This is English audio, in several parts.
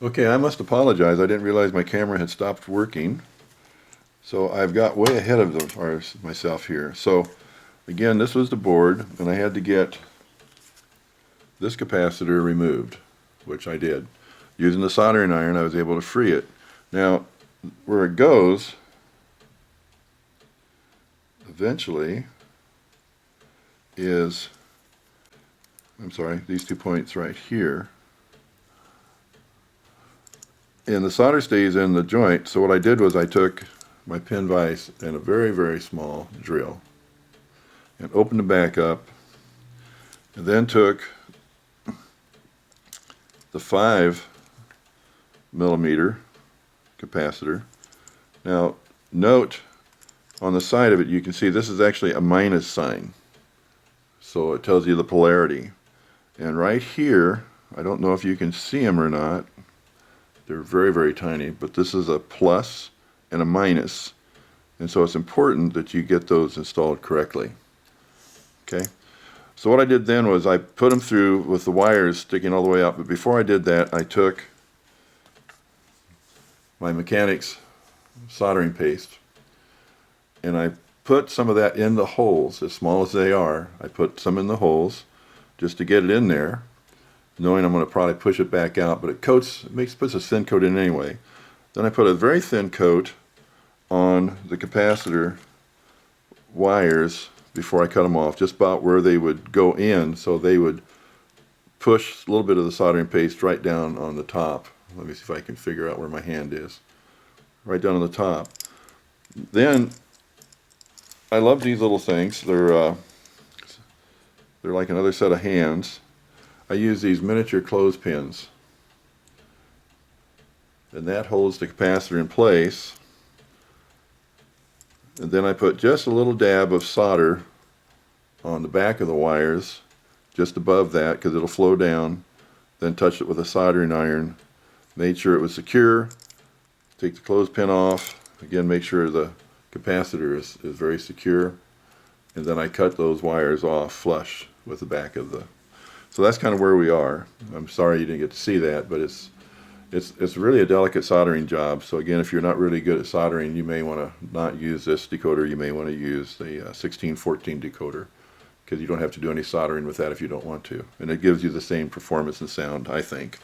Okay, I must apologize. I didn't realize my camera had stopped working. So I've got way ahead of myself here. So again, this was the board, and I had to get this capacitor removed, which I did. Using the soldering iron, I was able to free it. Now, where it goes, eventually, is, I'm sorry, these 2 points right here. And the solder stays in the joint, so what I did was I took my pin vise and a very, very small drill and opened the back up, and then took the 5mm capacitor. Now note on the side of it you can see this is actually a minus sign, so it tells you the polarity. And right here, I don't know if you can see them or not, they're very, very tiny, but this is a plus and a minus, and so it's important that you get those installed correctly. Okay, so what I did then was I put them through with the wires sticking all the way out, but before I did that I took my mechanics soldering paste and I put some of that in the holes, as small as they are. I put some in the holes just to get it in there, knowing I'm going to probably push it back out, but it puts a thin coat in anyway. Then I put a very thin coat on the capacitor wires before I cut them off, just about where they would go in, so they would push a little bit of the soldering paste right down on the top. Let me see if I can figure out where my hand is. Right down on the top. Then, I love these little things. They're like another set of hands. I use these miniature clothespins, and that holds the capacitor in place. And then I put just a little dab of solder on the back of the wires, just above that, because it'll flow down. Then touch it with a soldering iron. Made sure it was secure. Take the clothespin off. Again, make sure the capacitor is very secure. And then I cut those wires off flush with the back of the. So that's kind of where we are. I'm sorry you didn't get to see that, but it's really a delicate soldering job. So again, if you're not really good at soldering, you may want to not use this decoder. You may want to use the 1614 decoder, because you don't have to do any soldering with that if you don't want to. And it gives you the same performance and sound, I think.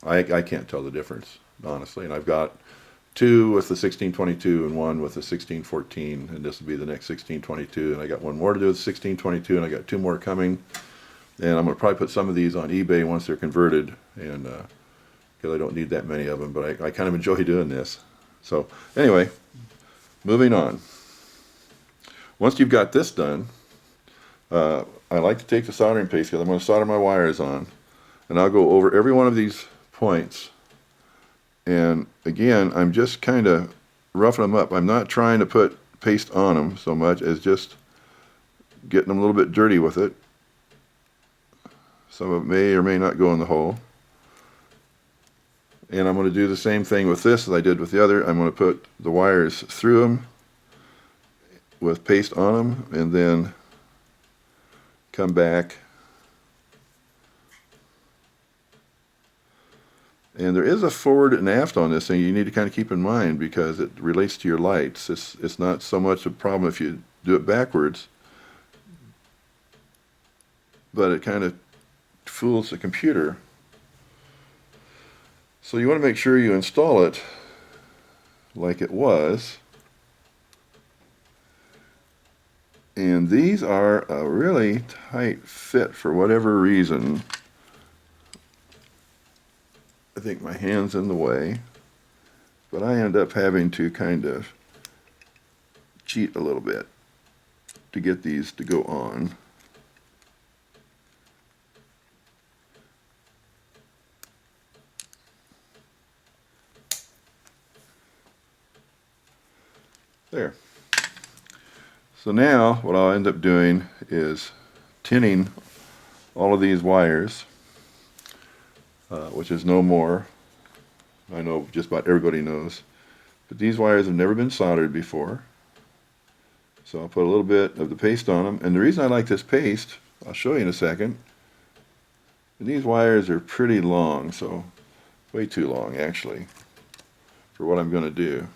I can't tell the difference, honestly. And I've got two with the 1622 and one with the 1614, and this will be the next 1622. And I got one more to do with the 1622, and I got two more coming. And I'm going to probably put some of these on eBay once they're converted, and because I don't need that many of them, but I kind of enjoy doing this. So anyway, moving on. Once you've got this done, I like to take the soldering paste, because I'm going to solder my wires on, and I'll go over every one of these points. And again, I'm just kind of roughing them up. I'm not trying to put paste on them so much as just getting them a little bit dirty with it. Some of it may or may not go in the hole. And I'm going to do the same thing with this as I did with the other. I'm going to put the wires through them with paste on them, and then come back. And there is a forward and aft on this thing you need to kind of keep in mind, because it relates to your lights. It's not so much a problem if you do it backwards, but it kind of fools the computer. So you want to make sure you install it like it was. And these are a really tight fit for whatever reason. I think my hand's in the way, but I end up having to kind of cheat a little bit to get these to go on. There. So now what I'll end up doing is tinning all of these wires, which is no more. I know just about everybody knows. But these wires have never been soldered before. So I'll put a little bit of the paste on them. And the reason I like this paste, I'll show you in a second. These wires are pretty long, so way too long actually for what I'm going to do.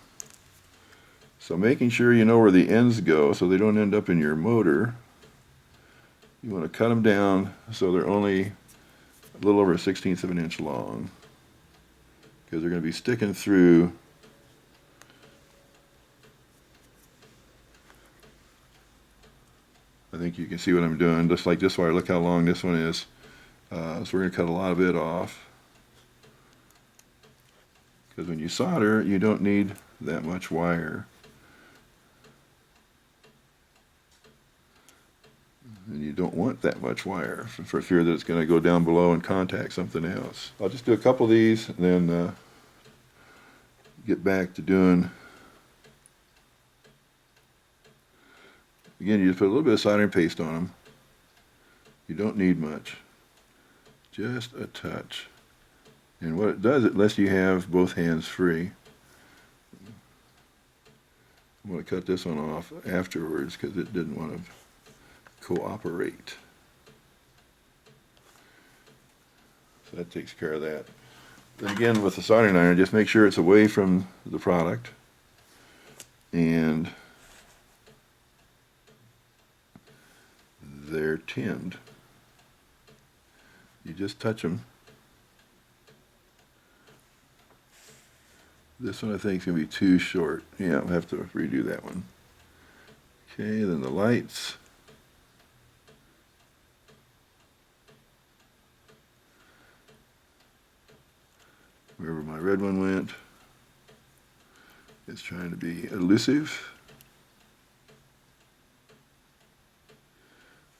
So making sure you know where the ends go so they don't end up in your motor. You want to cut them down so they're only a little over 1/16 of an inch long, because they're going to be sticking through I think you can see what I'm doing. Just like this wire, look how long this one is. So we're going to cut a lot of it off, because when you solder you don't need that much wire. And you don't want that much wire for fear that it's going to go down below and contact something else. I'll just do a couple of these and then get back to doing. Again, you just put a little bit of soldering paste on them. You don't need much, just a touch. And what it does, it lets you have both hands free. I'm going to cut this one off afterwards because it didn't want to cooperate. So that takes care of that. Then again, with the soldering iron, just make sure it's away from the product, and they're tinned. You just touch them. This one I think is going to be too short. Yeah, I'll have to redo that one. Okay, then the lights. Wherever my red one went, it's trying to be elusive,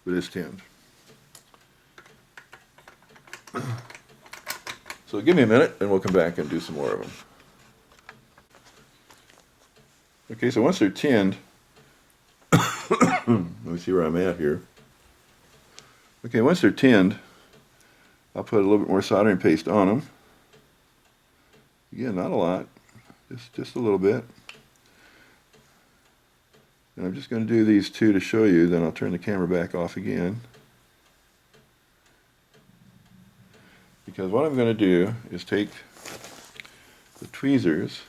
but it's tinned. So give me a minute and we'll come back and do some more of them. Okay, so once they're tinned, let me see where I'm at here. Okay, once they're tinned, I'll put a little bit more soldering paste on them. Again, not a lot, just a little bit. And I'm just going to do these two to show you, then I'll turn the camera back off again. Because what I'm going to do is take the tweezers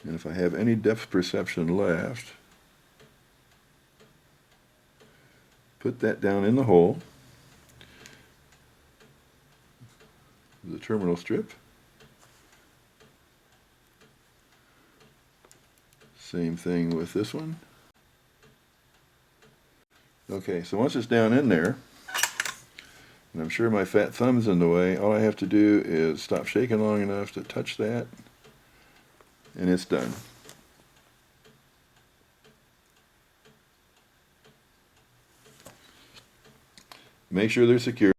and if I have any depth perception left, put that down in the hole, the terminal strip. Same thing with this one. Okay, so once it's down in there, and I'm sure my fat thumb's in the way, all I have to do is stop shaking long enough to touch that, and it's done. Make sure they're secure.